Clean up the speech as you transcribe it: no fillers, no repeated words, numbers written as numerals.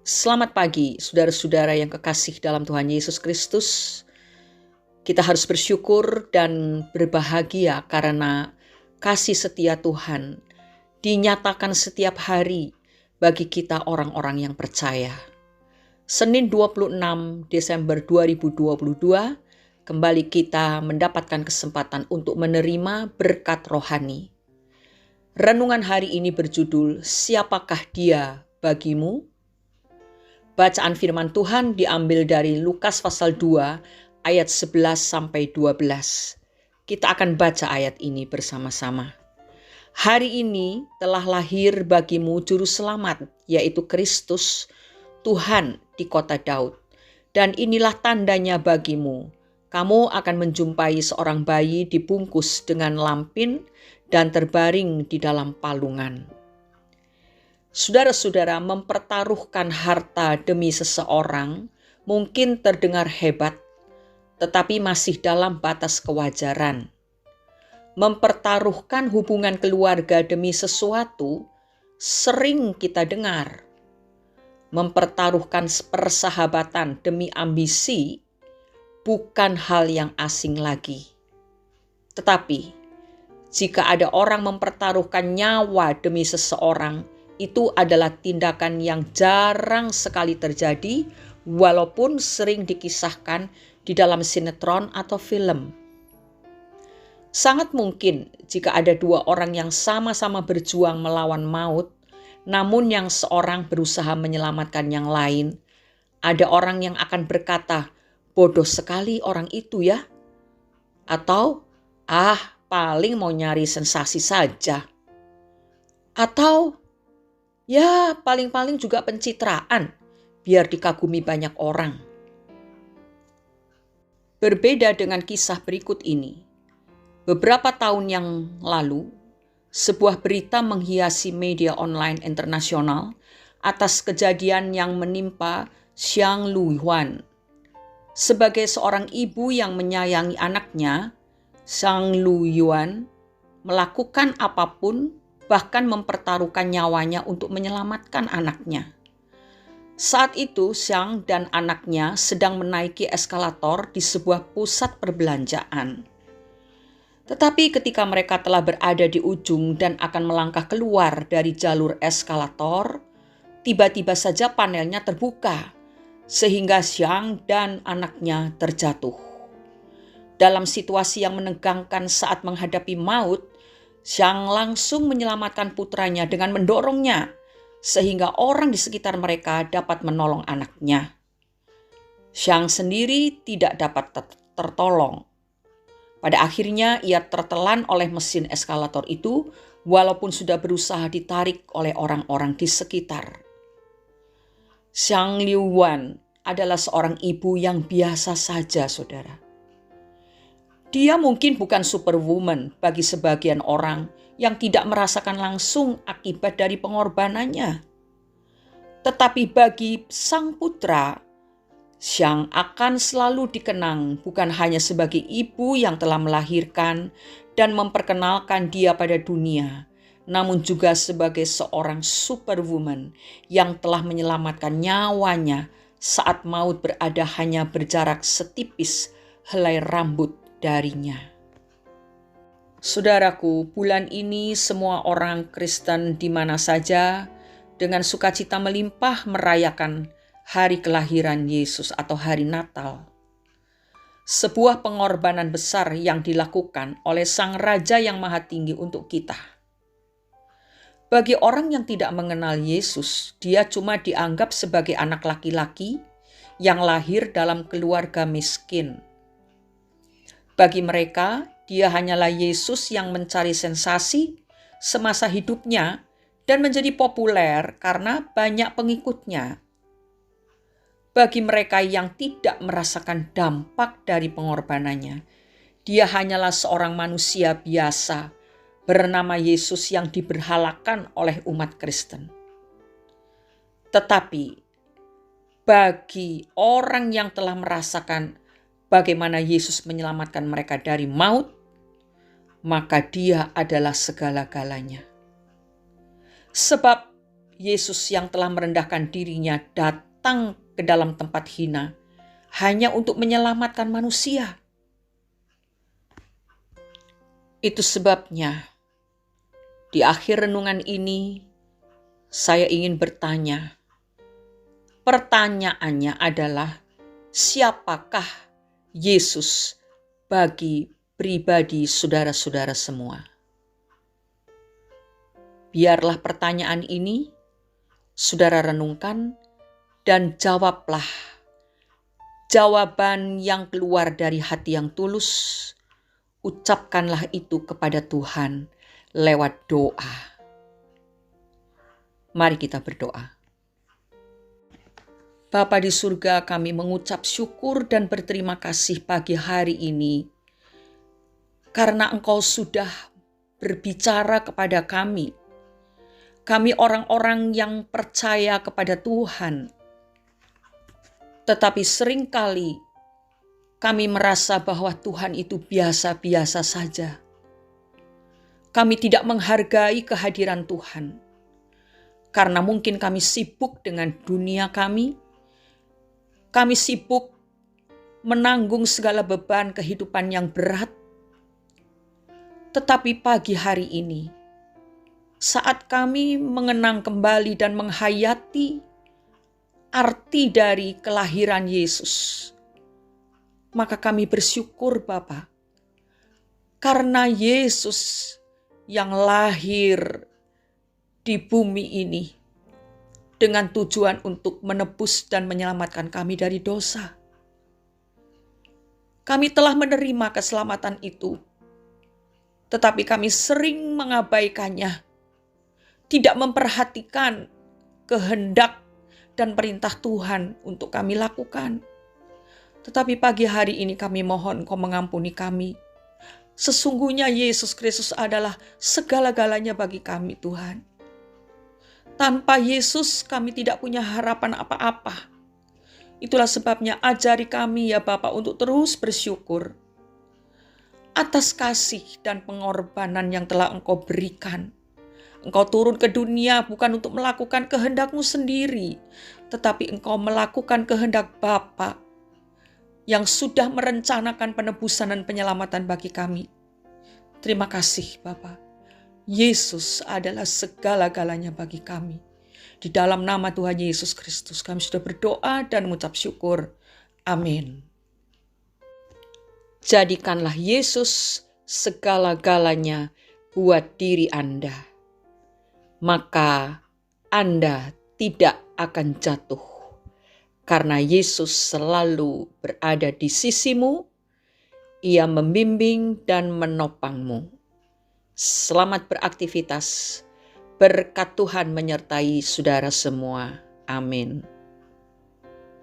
Selamat pagi, saudara-saudara yang kekasih dalam Tuhan Yesus Kristus. Kita harus bersyukur dan berbahagia karena kasih setia Tuhan dinyatakan setiap hari bagi kita orang-orang yang percaya. Senin 26 Desember 2022, kembali kita mendapatkan kesempatan untuk menerima berkat rohani. Renungan hari ini berjudul, Siapakah Dia bagimu? Bacaan firman Tuhan diambil dari Lukas pasal 2 ayat 11 sampai 12. Kita akan baca ayat ini bersama-sama. Hari ini telah lahir bagimu juru selamat, yaitu Kristus, Tuhan di kota Daud. Dan inilah tandanya bagimu. Kamu akan menjumpai seorang bayi dibungkus dengan lampin dan terbaring di dalam palungan. Saudara-saudara, mempertaruhkan harta demi seseorang mungkin terdengar hebat, tetapi masih dalam batas kewajaran. Mempertaruhkan hubungan keluarga demi sesuatu sering kita dengar. Mempertaruhkan persahabatan demi ambisi bukan hal yang asing lagi. Tetapi, jika ada orang mempertaruhkan nyawa demi seseorang, itu adalah tindakan yang jarang sekali terjadi, walaupun sering dikisahkan di dalam sinetron atau film. Sangat mungkin jika ada dua orang yang sama-sama berjuang melawan maut, namun yang seorang berusaha menyelamatkan yang lain, ada orang yang akan berkata, "Bodoh sekali orang itu ya," atau paling mau nyari sensasi saja, atau ya, paling-paling juga pencitraan, biar dikagumi banyak orang. Berbeda dengan kisah berikut ini. Beberapa tahun yang lalu, sebuah berita menghiasi media online internasional atas kejadian yang menimpa Xiang Luihuan. Sebagai seorang ibu yang menyayangi anaknya, Xiang Luihuan melakukan apapun, bahkan mempertaruhkan nyawanya untuk menyelamatkan anaknya. Saat itu, Xiang dan anaknya sedang menaiki eskalator di sebuah pusat perbelanjaan. Tetapi ketika mereka telah berada di ujung dan akan melangkah keluar dari jalur eskalator, tiba-tiba saja panelnya terbuka, sehingga Xiang dan anaknya terjatuh. Dalam situasi yang menegangkan saat menghadapi maut, Xiang langsung menyelamatkan putranya dengan mendorongnya, sehingga orang di sekitar mereka dapat menolong anaknya. Xiang sendiri tidak dapat tertolong. Pada akhirnya ia tertelan oleh mesin eskalator itu, walaupun sudah berusaha ditarik oleh orang-orang di sekitar. Xiang Liuwan adalah seorang ibu yang biasa saja, saudara. Dia mungkin bukan superwoman bagi sebagian orang yang tidak merasakan langsung akibat dari pengorbanannya. Tetapi bagi sang putra, Xiang akan selalu dikenang bukan hanya sebagai ibu yang telah melahirkan dan memperkenalkan dia pada dunia, namun juga sebagai seorang superwoman yang telah menyelamatkan nyawanya saat maut berada hanya berjarak setipis helai rambut darinya. Saudaraku, bulan ini semua orang Kristen di mana saja dengan sukacita melimpah merayakan hari kelahiran Yesus atau hari Natal. Sebuah pengorbanan besar yang dilakukan oleh Sang Raja yang Maha Tinggi untuk kita. Bagi orang yang tidak mengenal Yesus, dia cuma dianggap sebagai anak laki-laki yang lahir dalam keluarga miskin. Bagi mereka, dia hanyalah Yesus yang mencari sensasi semasa hidupnya dan menjadi populer karena banyak pengikutnya. Bagi mereka yang tidak merasakan dampak dari pengorbanannya, dia hanyalah seorang manusia biasa bernama Yesus yang diberhalakan oleh umat Kristen. Tetapi bagi orang yang telah merasakan bagaimana Yesus menyelamatkan mereka dari maut, maka dia adalah segala-galanya. Sebab Yesus yang telah merendahkan dirinya datang ke dalam tempat hina hanya untuk menyelamatkan manusia. Itu sebabnya di akhir renungan ini saya ingin bertanya. Pertanyaannya adalah, siapakah Yesus bagi pribadi saudara-saudara semua? Biarlah pertanyaan ini saudara renungkan dan jawablah. Jawaban yang keluar dari hati yang tulus, ucapkanlah itu kepada Tuhan lewat doa. Mari kita berdoa. Bapa di surga, kami mengucap syukur dan berterima kasih pagi hari ini karena Engkau sudah berbicara kepada kami. Kami orang-orang yang percaya kepada Tuhan. Tetapi seringkali kami merasa bahwa Tuhan itu biasa-biasa saja. Kami tidak menghargai kehadiran Tuhan. Karena mungkin kami sibuk dengan dunia kami. Kami sibuk menanggung segala beban kehidupan yang berat. Tetapi pagi hari ini, saat kami mengenang kembali dan menghayati arti dari kelahiran Yesus, maka kami bersyukur Bapa, karena Yesus yang lahir di bumi ini dengan tujuan untuk menebus dan menyelamatkan kami dari dosa. Kami telah menerima keselamatan itu, tetapi kami sering mengabaikannya, tidak memperhatikan kehendak dan perintah Tuhan untuk kami lakukan. Tetapi pagi hari ini kami mohon Engkau mengampuni kami. Sesungguhnya Yesus Kristus adalah segala-galanya bagi kami Tuhan. Tanpa Yesus kami tidak punya harapan apa-apa. Itulah sebabnya ajari kami ya Bapa untuk terus bersyukur atas kasih dan pengorbanan yang telah Engkau berikan. Engkau turun ke dunia bukan untuk melakukan kehendak-Mu sendiri, tetapi Engkau melakukan kehendak Bapa yang sudah merencanakan penebusan dan penyelamatan bagi kami. Terima kasih Bapa. Yesus adalah segala-galanya bagi kami. Di dalam nama Tuhan Yesus Kristus kami sudah berdoa dan mengucap syukur. Amin. Jadikanlah Yesus segala-galanya buat diri Anda, maka Anda tidak akan jatuh, karena Yesus selalu berada di sisimu. Ia membimbing dan menopangmu. Selamat beraktivitas. Berkat Tuhan menyertai saudara semua. Amin.